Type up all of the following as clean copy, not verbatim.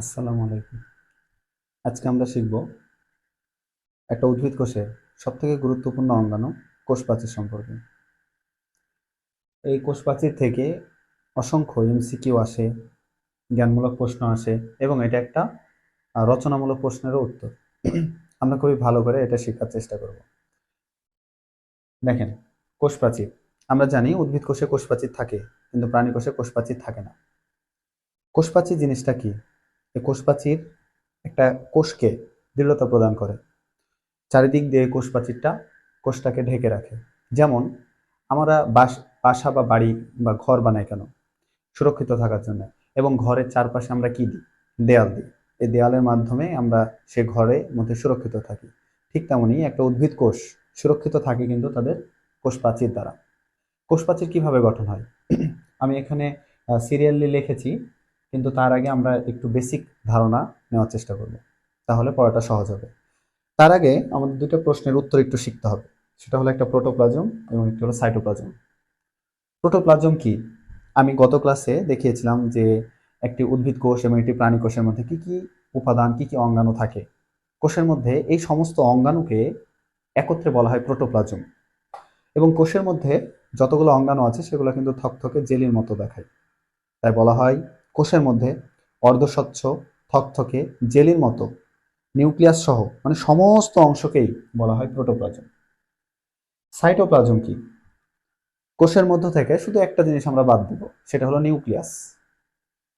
আসসালামু আলাইকুম। আজকে আমরা শিখব একটা উদ্ভিদ কোষের সবথেকে গুরুত্বপূর্ণ অঙ্গাণু কোষপ্রাচীর সম্পর্কে। এই কোষপ্রাচীর থেকে অসংখ্য এমসিকিউ আসে, জ্ঞানমূলক প্রশ্ন আসে এবং এটা একটা রচনামূলক প্রশ্নেরও উত্তর। আমরা খুবই ভালো করে এটা শেখার চেষ্টা করব। দেখেন, কোষপ্রাচীর আমরা জানি উদ্ভিদ কোষে কোষপ্রাচীর থাকে, কিন্তু প্রাণী কোষে কোষপ্রাচীর থাকে না। কোষপ্রাচীর জিনিসটা কি? এই কোষপ্রাচীর একটা কোষকে দৃঢ়তা প্রদান করে। চারিদিক দিয়ে কোষপ্রাচীরটা কোষটাকে ঢেকে রাখে। যেমন আমরা বাসা বা বাড়ি বা ঘর বানাই কেন? সুরক্ষিত থাকার জন্য। এবং ঘরের চারপাশে আমরা কি দিই? দেয়াল দিই। এই দেয়ালের মাধ্যমে আমরা সে ঘরের মধ্যে সুরক্ষিত থাকি। ঠিক তেমনি একটা উদ্ভিদ কোষ সুরক্ষিত থাকে কিন্তু তাদের কোষপ্রাচীর দ্বারা। কোষপ্রাচীর কিভাবে গঠন হয়? আমি এখানে সিরিয়ালি লিখেছি, কিন্তু তার আগে আমরা একটু বেসিক ধারণা নেওয়ার চেষ্টা করব, তাহলে পড়াটা সহজ হবে। তার আগে আমাদের দুটো প্রশ্নের উত্তর একটু শিখতে হবে। সেটা হলো একটা প্রোটোপ্লাজম এবং একটি হলো সাইটোপ্লাজম। প্রোটোপ্লাজম কি? আমি গত ক্লাসে দেখিয়েছিলাম যে একটি উদ্ভিদ কোষ এবং একটি প্রাণী কোষের মধ্যে কি কি উপাদান, কি কি অঙ্গাণু থাকে। কোষের মধ্যে এই সমস্ত অঙ্গাণুকে একত্রে বলা হয় প্রোটোপ্লাজম। এবং কোষের মধ্যে যতগুলো অঙ্গাণু আছে সেগুলো কিন্তু থকথকে জেলির মতো দেখায়, তাই বলা হয় কোষের মধ্যে অর্ধস্বচ্ছ, থকথকে জেলির মতো নিউক্লিয়াস সহ মানে সমস্ত অংশকেই বলা হয় প্রোটোপ্লাজম। সাইটোপ্লাজম কি? কোষের মধ্য থেকে শুধু একটা জিনিস আমরা বাদ দিব, সেটা হলো নিউক্লিয়াস।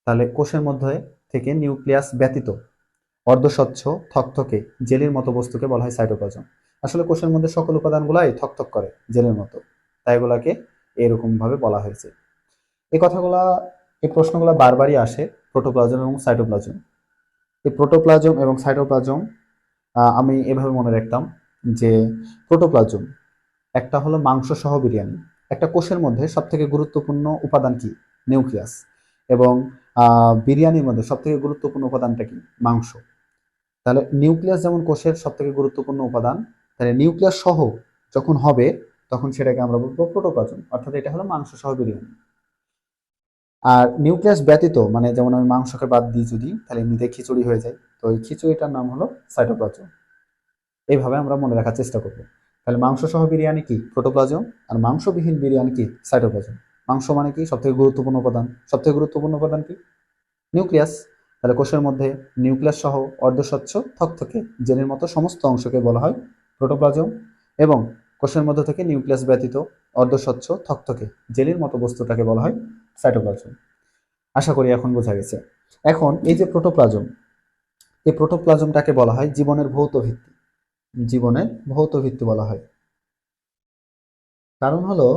তাহলে কোষের মধ্যে থেকে নিউক্লিয়াস ব্যতীত অর্ধস্বচ্ছ, থকথকে জেলির মতো বস্তুকে বলা হয় সাইটোপ্লাজম। আসলে কোষের মধ্যে সকল উপাদানগুলাই থকথক করে জেলের মতো, তাই এগুলাকে এরকম ভাবে বলা হয়েছে। এই কথাগুলা, এই প্রশ্নগুলো বারবারই আসে, প্রোটোপ্লাজম এবং সাইটোপ্লাজম। এই প্রোটোপ্লাজম এবং সাইটোপ্লাজম আমি এভাবে মনে রাখতাম যে প্রোটোপ্লাজম একটা হলো মাংস সহ বিরিয়ানি। একটা কোষের মধ্যে সব থেকে গুরুত্বপূর্ণ উপাদান কি? নিউক্লিয়াস। এবং বিরিয়ানির মধ্যে সব থেকে গুরুত্বপূর্ণ উপাদানটা কি? মাংস। তাহলে নিউক্লিয়াস যেমন কোষের সব থেকে গুরুত্বপূর্ণ উপাদান, তাহলে নিউক্লিয়াস সহ যখন হবে তখন সেটাকে আমরা বলবো প্রোটোপ্লাজম, অর্থাৎ এটা হলো মাংস সহ বিরিয়ানি। আর নিউক্লিয়াস ব্যতীত মানে যেমন আমি মাংসকে বাদ দিই যদি, তাহলে এমনিতে খিচুড়ি হয়ে যায়, তো ওই খিচুড়িটার নাম হলো সাইটোপ্লাজম। এইভাবে আমরা মনে রাখার চেষ্টা করব। তাহলে মাংস সহ বিরিয়ানি কি? প্রোটোপ্লাজম। আর মাংসবিহীন বিরিয়ানি কি? সাইটোপ্লাজম। মাংস মানে কি? সবথেকে গুরুত্বপূর্ণ উপাদান। সবথেকে গুরুত্বপূর্ণ উপাদান কি? নিউক্লিয়াস। তাহলে কোষের মধ্যে নিউক্লিয়াস সহ অর্ধস্বচ্ছ, থকথকে জেলের মতো সমস্ত অংশকে বলা হয় প্রোটোপ্লাজম। এবং কোষের মধ্য থেকে নিউক্লিয়াস ব্যতীত অর্ধস্বচ্ছ, থকথকে জেলির মতো বস্তুটাকে বলা হয় সাইটোপ্লাজম। আশা করি এখন বোঝা গেছে। এখন এই যে প্রোটোপ্লাজম, এই প্রোটোপ্লাজমটাকে বলা হয় জীবনের ভৌত ভিত্তি। জীবনের ভৌত ভিত্তি বলা হয়। কারণ হলো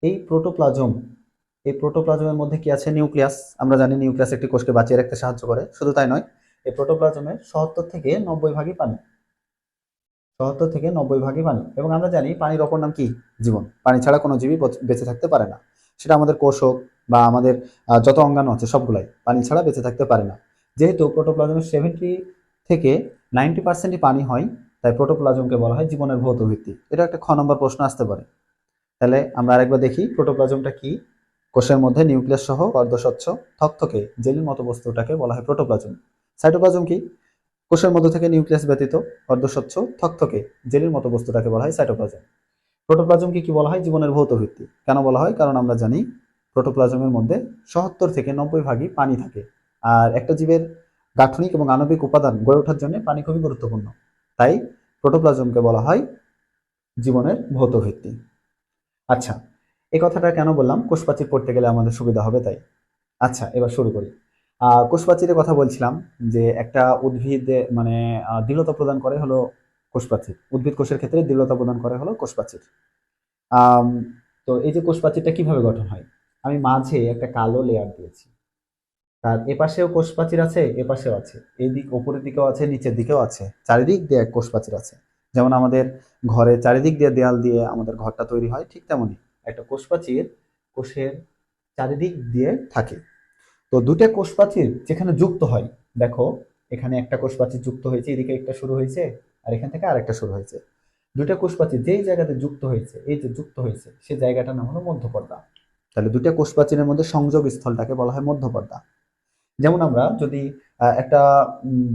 এই প্রোটোপ্লাজম, এই প্রোটোপ্লাজমের মধ্যে কি আছে? নিউক্লিয়াস। আমরা জানি নিউক্লিয়াস একটি কোষকে বাঁচিয়ে রাখতে সাহায্য করে। শুধু তাই নয়, এই প্রোটোপ্লাজমের ৭০ থেকে ৯০ ভাগই পানি। ৭০ থেকে ৯০ ভাগই পানি। এবং আমরা জানি পানির অপর নাম কি? জীবন। পানি ছাড়া কোনো জীবই বেঁচে থাকতে পারে না। সেটা আমাদের কোষ হোক বা আমাদের যত অঙ্গাণু আছে সবগুলাই পানি ছাড়া বেঁচে থাকতে পারে না। যেহেতু প্রোটোপ্লাজমের 70 থেকে 90% পানি হয়, তাই প্রোটোপ্লাজমকে বলা হয় জীবনের ভৌত ভিত্তি। এটা একটা খ নম্বর প্রশ্ন আসতে পারে। তাহলে আমরা আরেকবার দেখি প্রোটোপ্লাজমটা কি। কোষের মধ্যে নিউক্লিয়াস সহ অর্ধস্বচ্ছ, থকথকে জেলির মতো বস্তুটাকে বলা হয় প্রোটোপ্লাজম। সাইটোপ্লাজম কি? কোষের মধ্য থেকে নিউক্লিয়াস ব্যতীত অর্ধস্বচ্ছ, থকথকে জেলির মতো বস্তুটাকে বলা হয় সাইটোপ্লাজম। প্রোটোপ্লাজমকে কি বলা হয়? জীবনের ভৌত ভিত্তি। কেন বলা হয়? কারণ আমরা জানি প্রোটোপ্লাজমের মধ্যে ৭০ থেকে ৯০ ভাগই পানি থাকে। আর একটা জীবের গাঠনিক এবং আণবিক উপাদান গড়ে ওঠার জন্য পানি খুবই গুরুত্বপূর্ণ। তাই প্রোটোপ্লাজমকে বলা হয় জীবনের ভৌত ভিত্তি। আচ্ছা, এই কথাটা কেন বললাম? কোষপ্রাচীর পড়তে গেলে আমাদের সুবিধা হবে তাই। আচ্ছা, এবার শুরু করি। কোষপ্রাচীরের কথা বলছিলাম যে একটা উদ্ভিদ মানে দৃঢ়তা প্রদান করে হলো কোষপ্রাচীর। উদ্ভিদ কোষের ক্ষেত্রে দৃঢ়তা প্রদান করে হলো কোষপ্রাচীর। আম, তো এই যে কোষপ্রাচীরটা কিভাবে গঠন হয়? আমি মাঝে একটা কালো লেয়ার দিয়েছি। তার এপাশেও কোষপ্রাচীর আছে, এপাশেও আছে, এই দিক উপরের দিকেও আছে, নিচের দিকেও আছে, চারিদিক দিয়ে এক কোষপ্রাচীর আছে। যেমন আমাদের ঘরের চারিদিক দিয়ে দেয়াল দিয়ে আমাদের ঘরটা তৈরি হয়, ঠিক তেমনি একটা কোষপ্রাচীর কোষের চারিদিক দিয়ে থাকে। তো দুটো কোষপ্রাচীর যেখানে যুক্ত হয়, দেখো এখানে একটা কোষপ্রাচীর যুক্ত হয়েছে, এদিকে একটা শুরু হয়েছে, আর এখান থেকে আরেকটা শুরু হয়েছে। দুটো কোষপ্রাচীর যেই জায়গাতে যুক্ত হয়েছে, এই যে যুক্ত হয়েছে, সেই জায়গাটার নাম হলো মধ্যপর্দা। তাহলে দুটো কোষপ্রাচীরের মধ্যে সংযোগ স্থলটাকে বলা হয় মধ্যপর্দা। যেমন আমরা যদি একটা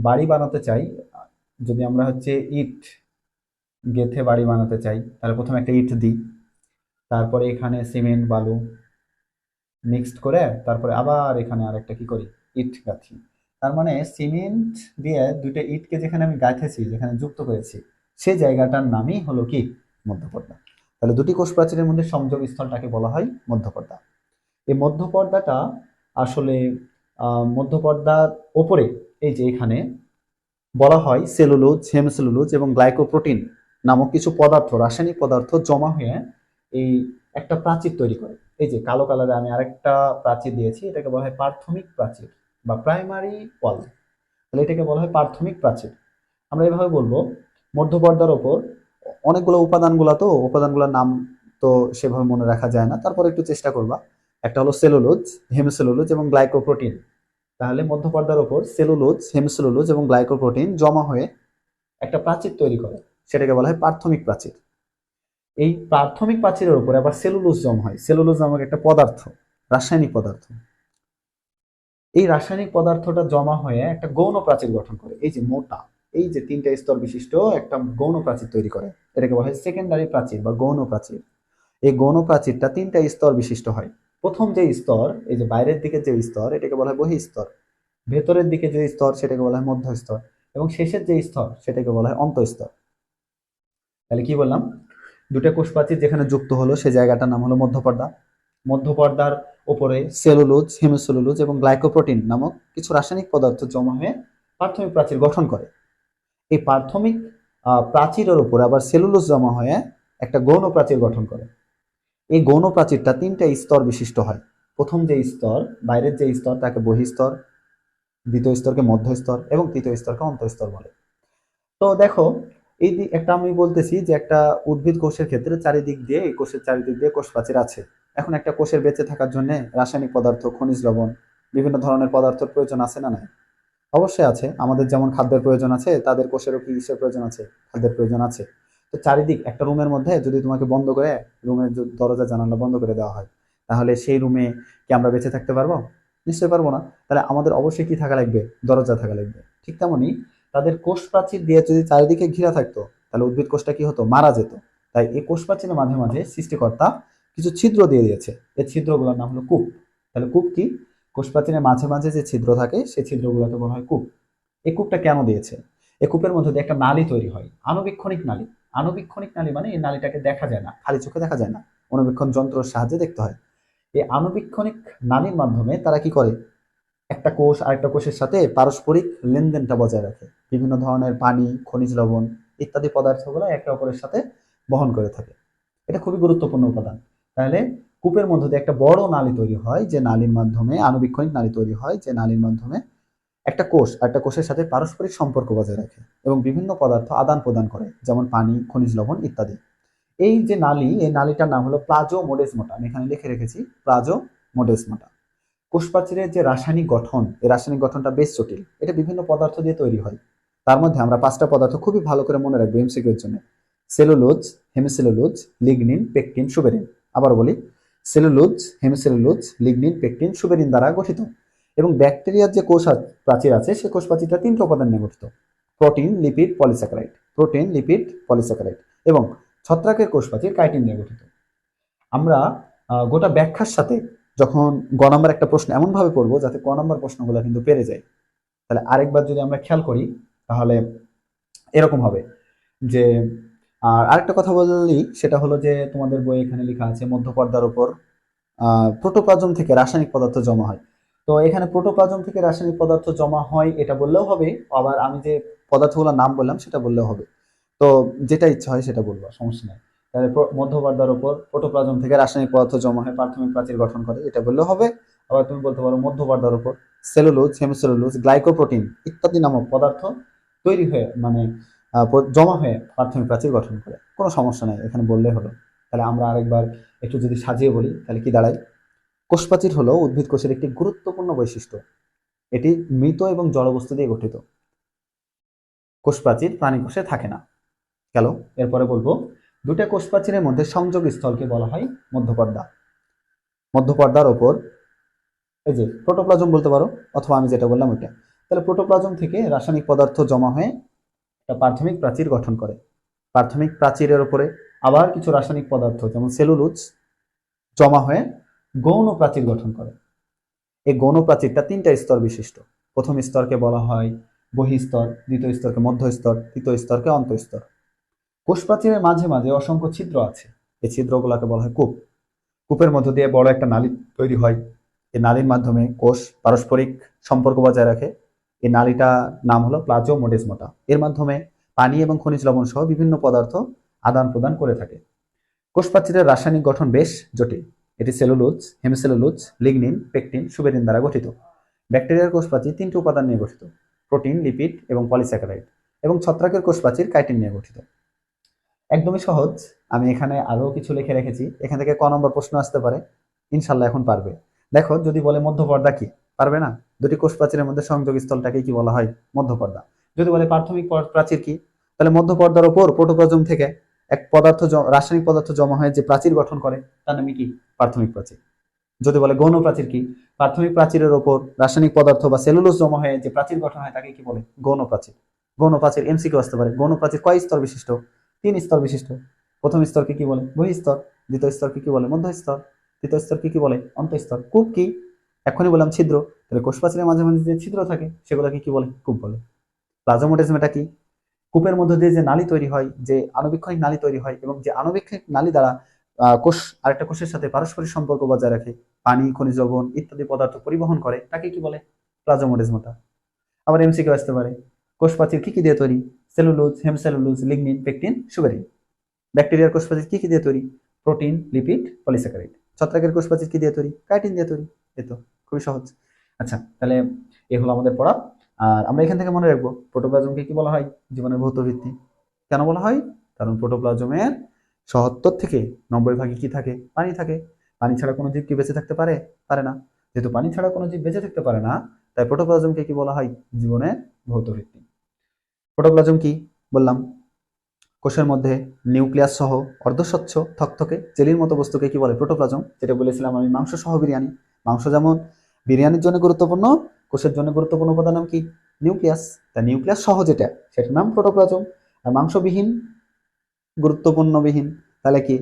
বাড়ি বানাতে চাই, যদি আমরা হচ্ছে ইট গেথে বাড়ি বানাতে চাই, তাহলে প্রথমে একটা ইট দিই, তারপরে এখানে সিমেন্ট বালু মিক্সড করে তারপরে আবার এখানে আরেকটা কি করি, ইট গাঁথি। তার মানে সিমেন্ট দিয়ে দুইটা ইটকে যেখানে আমি গাঁথেছি, যেখানে যুক্ত করেছি, সেই জায়গাটার নামই হলো কি, মধ্যপর্দা। তাহলে দুটি কোষ প্রাচীরের মধ্যে সংযোগ স্থলটাকে বলা হয় মধ্যপর্দা। এই মধ্যপর্দাটা আসলে মধ্যপর্দার ওপরে এই যে এখানে বলা হয় সেলুলোজ, হেমিসেলুলোজ এবং গ্লাইকোপ্রোটিন নামক কিছু পদার্থ, রাসায়নিক পদার্থ জমা হয়ে এই একটা প্রাচীর তৈরি করে। এই যে কালো কালারে আমি আরেকটা প্রাচীর দিয়েছি, এটাকে বলা হয় প্রাথমিক প্রাচীর বা প্রাইমারি ওয়াল। তাহলে এটাকে বলা হয় প্রাথমিক প্রাচীর। আমরা এভাবে বলবো, মধ্যপর্দার ওপর অনেকগুলো উপাদানগুলোর নাম তো সেভাবে মনে রাখা যায় না, তারপর একটু চেষ্টা করবা। একটা হলো সেলুলোজ, হেমিসেলুলোজ এবং গ্লাইকোপ্রোটিন। তাহলে মধ্যপর্দার ওপর সেলুলোজ, হেমিসেলুলোজ এবং গ্লাইকোপ্রোটিন জমা হয়ে একটা প্রাচীর তৈরি করে, সেটাকে বলা হয় প্রাথমিক প্রাচীর। এই প্রাথমিক প্রাচীরের উপরে আবার সেলুলোজ জমা হয়। সেলুলোজ নামক একটা পদার্থ, রাসায়নিক পদার্থ। এই রাসায়নিক পদার্থটা জমা হয়ে একটা গৌণ প্রাচীর গঠন করে। এই যে মোটা, এই যে তিনটা স্তর বিশিষ্ট একটা গৌণ প্রাচীর তৈরি করে, এটাকে বলা হয় সেকেন্ডারি প্রাচীর বা গৌণ প্রাচীর। এই গৌণ প্রাচীরটা তিনটা স্তর বিশিষ্ট হয়। প্রথম যে স্তর, এই যে বাইরের দিকে যে স্তর, এটাকে বলা হয় বহিঃস্তর। ভেতরের দিকে যে স্তর, সেটাকে বলা হয় মধ্যস্তর। এবং শেষের যে স্তর, সেটাকে বলা হয় অন্তঃস্তর। তাহলে কি বললাম, দুটো কোষ প্রাচীর যেখানে যুক্ত হলো সে জায়গাটার নাম হলো মধ্যপর্দা। মধ্যপর্দার উপরে সেলুলোজ, হেমিসেলুলোজ এবং গ্লাইকোপ্রোটিন নামক কিছু রাসায়নিক পদার্থ জমা হয়ে প্রাথমিক প্রাচীর গঠন করে। এই প্রাথমিক প্রাচীরের উপরে আবার সেলুলোজ জমা হয়ে একটা গৌণ প্রাচীর গঠন করে। এই গৌণ প্রাচীরটা তিনটা স্তর বিশিষ্ট হয়। প্রথম যে স্তর, বাইরের যে স্তর, তাকে বহিঃস্তর, দ্বিতীয় স্তরকে মধ্যস্তর এবং তৃতীয় স্তরকে অন্তঃস্তর বলে। তো দেখো, এই একটা আমি বলতেছি যে একটা উদ্ভিদ কোষের ক্ষেত্রে চারিদিক দিয়ে, এই কোষের চারিদিক দিয়ে কোষ প্রাচীর আছে। এখন একটা কোষের বেঁচে থাকার জন্য রাসায়নিক পদার্থ, খনিজ লবণ, বিভিন্ন ধরনের পদার্থের প্রয়োজন আছে না নাই? অবশ্যই আছে। আমাদের যেমন খাদ্যের প্রয়োজন আছে, তাদের কোষেরও কি কিসের প্রয়োজন আছে? খাদ্যের প্রয়োজন আছে। তো চারিদিক একটা রুমের মধ্যে যদি তোমাকে বন্ধ করে, রুমের দরজা জানালা বন্ধ করে দেওয়া হয়, তাহলে সেই রুমে কি আমরা বেঁচে থাকতে পারবো? নিশ্চয়ই পারবো না। তাহলে আমাদের অবশ্যই কি থাকা লাগবে? দরজা থাকা লাগবে। ঠিক তেমনি তাদের কোষ প্রাচীর দিয়ে যদি চারিদিকে ঘিরা থাকতো, তাহলে উদ্ভিদ কোষটা কি হতো? মারা যেত। তাই এই কোষ প্রাচীরের মাঝে মাঝে সৃষ্টিকর্তা কিছু ছিদ্র দিয়ে দিয়েছে। এই ছিদ্রগুলোর নাম হলো কূপ। তাহলে কূপ কি? কোষ প্রাচীরের মাঝে মাঝে যে ছিদ্র থাকে, সেই ছিদ্রগুলোকে বলা হয় কূপ। এই কূপটা কেন দিয়েছে? এই কূপের মধ্যে দিয়ে একটা নালী তৈরি হয়, আণুবীক্ষণিক নালী। আণুবীক্ষণিক নালী মানে এই নালীটাকে দেখা যায় না, খালি চোখে দেখা যায় না, অনুবীক্ষণ যন্ত্রের সাহায্যে দেখতে হয়। এই আণুবীক্ষণিক নালীর মাধ্যমে তারা কি করে? একটা কোষ আরেকটা কোষের সাথে পারস্পরিক লেনদেনটা বজায় রাখে। বিভিন্ন ধরনের পানি, খনিজ লবণ ইত্যাদি পদার্থগুলো একে অপরের সাথে বহন করে থাকে। এটা খুবই গুরুত্বপূর্ণ উপাদান। তাহলে কূপের মধ্যে দিয়ে একটা বড় নালী তৈরি হয়, যে নালীর মাধ্যমে আণুবীক্ষণিক নালী তৈরি হয়, যে নালীর মাধ্যমে একটা কোষ আর একটা কোষের সাথে পারস্পরিক সম্পর্ক বজায় রাখে এবং বিভিন্ন পদার্থ আদান প্রদান করে, যেমন পানি, খনিজ লবণ ইত্যাদি। এই যে নালী, এই নালীটার নাম হলো প্লাজোমোডেসমাটা। আমি এখানে লিখে রেখেছি প্লাজোমোডেসমাটা। কোষ প্রাচীরের যে রাসায়নিক গঠন, এই রাসায়নিক গঠনটা বেশ জটিল। এটা বিভিন্ন পদার্থ দিয়ে তৈরি হয়। তার মধ্যে আমরা পাঁচটা পদার্থ খুবই ভালো করে মনে রাখবো এমসিকিউ এর জন্য। Cellulose, hemicellulose, lignin, pectin, suberin. আবার বলি, cellulose, hemicellulose, lignin, pectin, suberin দ্বারা গঠিত। এবং ব্যাকটেরিয়ার যে কোষ প্রাচীর আছে, সেই কোষ প্রাচীরটা তিনটা উপাদান নিয়ে গঠিত: protein, lipid, polysaccharide. Protein, lipid, polysaccharide. এবং ছত্রাকের কোষ প্রাচীর কাইটিন নিয়ে গঠিত। আমরা গোটা ব্যাখ্যার সাথে যখন গ নম্বর একটা প্রশ্ন এমন ভাবে পড়বো যাতে ক নম্বর প্রশ্নগুলো কিন্তু পেরে যায়। তাহলে আরেকবার যদি আমরা খেয়াল করি, তাহলে এরকম হবে যে, আর আরেকটা কথা বললি, সেটা হলো যে তোমাদের বই এখানে লেখা আছে মধ্যপর্দার উপর প্রোটোপ্লাজম থেকে রাসায়নিক পদার্থ জমা হয়। তো এখানে প্রোটোপ্লাজম থেকে রাসায়নিক পদার্থ জমা হয় এটা বললেও হবে, আবার আমি যে পদার্থগুলোর নাম বললাম সেটা বললেও হবে। তো যেটা ইচ্ছা হয় সেটা বলবো, সমস্যা নেই। তাহলে মধ্যপর্দার উপর প্রোটোপ্লাজম থেকে রাসায়নিক পদার্থ জমা হয়, প্রাথমিক প্রাচীর গঠন করে, এটা বললেও হবে। আবার তুমি বলতে পারো মধ্যপর্দার উপর সেলুলোজ, হেমিসেলুলোজ, গ্লাইকোপ্রোটিন ইত্যাদি নামক পদার্থ তৈরি হয়ে মানে জমা হয়ে প্রাথমিক প্রাচীর গঠন করে। কোনো সমস্যা নেই, এখানে বললেই হলো। তাহলে আমরা আরেকবার একটু যদি সাজিয়ে বলি, তাহলে কি দাঁড়ায়? কোষ প্রাচীর হলো উদ্ভিদ কোষের একটি গুরুত্বপূর্ণ বৈশিষ্ট্য। এটি মৃত এবং জড়বস্তু দিয়ে গঠিত। কোষ প্রাচীর প্রাণী কোষে থাকে না। গেল। এরপরে বলবো, দুটো কোষ প্রাচীরের মধ্যে সংযোগ স্থলকে বলা হয় মধ্যপর্দা। মধ্যপর্দার ওপর এই যে প্রোটোপ্লাজম বলতে পারো, অথবা আমি যেটা বললাম ওইটা। তাহলে প্রোটোপ্লাজম থেকে রাসায়নিক পদার্থ জমা হয়ে একটা প্রাথমিক প্রাচীর গঠন করে। প্রাথমিক প্রাচীরের উপরে আবার কিছু রাসায়নিক পদার্থ যেমন সেলুলোজ জমা হয়ে গৌণ প্রাচীর গঠন করে। এই গৌণ প্রাচীরটা তিনটা স্তর বিশিষ্ট। প্রথম স্তরকে বলা হয় বহিঃস্তর, দ্বিতীয় স্তরকে মধ্য স্তর, তৃতীয় স্তরকে অন্তঃস্তর। কোষ প্রাচীরের মাঝে মাঝে অসংখ্য ছিদ্র আছে, এই ছিদ্রগুলোকে বলা হয় কূপ। কূপের মধ্য দিয়ে বড় একটা নালী তৈরি হয়। এই নালীর মাধ্যমে কোষ পারস্পরিক সম্পর্ক বজায় রাখে। এই নালীটা নাম হলো প্লাজোমোডেসমাটা। এর মাধ্যমে পানি এবং খনিজ লবণ সহ বিভিন্ন পদার্থ আদান প্রদান করে থাকে। কোষ প্রাচীরের রাসায়নিক গঠন বেশ জটিল। এটি cellulose, hemicellulose, lignin, pectin, suberin দ্বারা গঠিত। ব্যাকটেরিয়ার কোষ প্রাচীর তিনটি উপাদান নিয়ে গঠিত: প্রোটিন, লিপিড এবং পলিস্যাকারাইড। এবং ছত্রাকের কোষ প্রাচীর কাইটিন নিয়ে গঠিত। একদমই সহজ। আমি এখানে আরো কিছু লিখে রেখেছি, এখান থেকে ক নম্বর প্রশ্ন আসতে পারে, ইনশাল্লাহ এখন পারবে। দেখো, যদি বলে মধ্যপর্দা কি, পারবে না? দুটি কোষ প্রাচীরের মধ্যে সংযোগ স্থলটাকে কি বলা হয়? মধ্যপর্দা। যদি বলে প্রাথমিক প্রাচীর কি, তাহলে মধ্যপর্দার উপর প্রোটোপ্লাজম থেকে এক পদার্থ রাসায়নিক পদার্থ জমা হয়ে যে প্রাচীর গঠন করে তার নামে কি? প্রাথমিক প্রাচীর। যদি বলে গৌণ প্রাচীর কি, প্রাথমিক প্রাচীরের উপর রাসায়নিক পদার্থ বা সেলুলোজ জমা হয়ে যে প্রাচীর গঠন হয় তাকে কি বলে? গৌণ প্রাচীর। গৌণ প্রাচীর এমসিকিউ আসতে পারে। গৌণ প্রাচীর কয় স্তর বিশিষ্ট? 3 স্তর বিশিষ্ট। প্রথম স্তরকে কি বলে? বহিঃস্তর। দ্বিতীয় স্তরকে কি বলে? মধ্য স্তর। তৃতীয় স্তরকে কি বলে? অন্তঃস্তর। কূপ কি? এখনই বললাম ছিদ্র। তাহলে কোষ প্রাচীরের মাঝে মাঝে যে ছিদ্র থাকে সেগুলোকে কি বলে? কূপ বলে। প্লাজমোডেজমাটা কি? কূপের মধ্যে দিয়ে যে নালী তৈরি হয়, যে আণুবীক্ষণিক নালী তৈরি হয়, এবং যে আণুবীক্ষণিক নালী দ্বারা কোষ আরেকটা কোষের সাথে পারস্পরিক সম্পর্ক বজায় রাখে, পানি, খনিজ লবণ ইত্যাদি পদার্থ পরিবহন করে, তাকে কি বলে? প্লাজমোডেজমাটা। আবার এমসিকিউ আসতে পারে, কোষ প্রাচীর কি কি দিয়ে তৈরি? Cellulose, hemicellulose, lignin, pectin, suberin. ব্যাকটেরিয়ার কোষ প্রাচীর কি কি দিয়ে তৈরি? Protein, lipid, polysaccharide. ছত্রাকের কোষ প্রাচীর কি দিয়ে তৈরি? কাইটিন দিয়ে তৈরি। এই তো, খুবই সহজ। আচ্ছা, তাহলে এ হলো আমাদের পড়া। আর আমরা এখান থেকে মনে রাখবো, প্রোটোপ্লাজমকে কি বলা হয়? জীবনের ভৌত ভিত্তি। কেন বলা হয়? কারণ প্রোটোপ্লাজমের ৭০ থেকে ৯০ ভাগই কি থাকে? পানি থাকে। পানি ছাড়া কোনো জীব কি বেঁচে থাকতে পারে? পারে না। যেহেতু পানি ছাড়া কোনো জীব বেঁচে থাকতে পারে না, তাই প্রোটোপ্লাজমকে কি বলা হয়? জীবনের ভৌত ভিত্তি। প্রোটোপ্লাজম কি বললাম? কোষের মধ্যে নিউক্লিয়াস সহ অর্ধস্বচ্ছ থকথকে জেলির মতো বস্তুকে কি বলে? প্রোটোপ্লাজম। যেটা বলেছিলাম আমি, মাংস সহ বিরিয়ানি। মাংস যেমন বিরিয়ানির জন্য গুরুত্বপূর্ণ, কোষের জন্য গুরুত্বপূর্ণ উপাদান নাম কি? নিউক্লিয়াস। তা নিউক্লিয়াস সহ যেটা, সেটার নাম প্রোটোপ্লাজম। আর মাংসবিহীন, গুরুত্বপূর্ণবিহীন, তাহলে কি?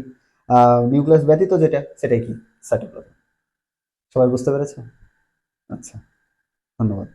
নিউক্লিয়াস ব্যতীত যেটা, সেটাই কি? সাইটোপ্লাজম। সবাই বুঝতে পেরেছে? আচ্ছা, ধন্যবাদ।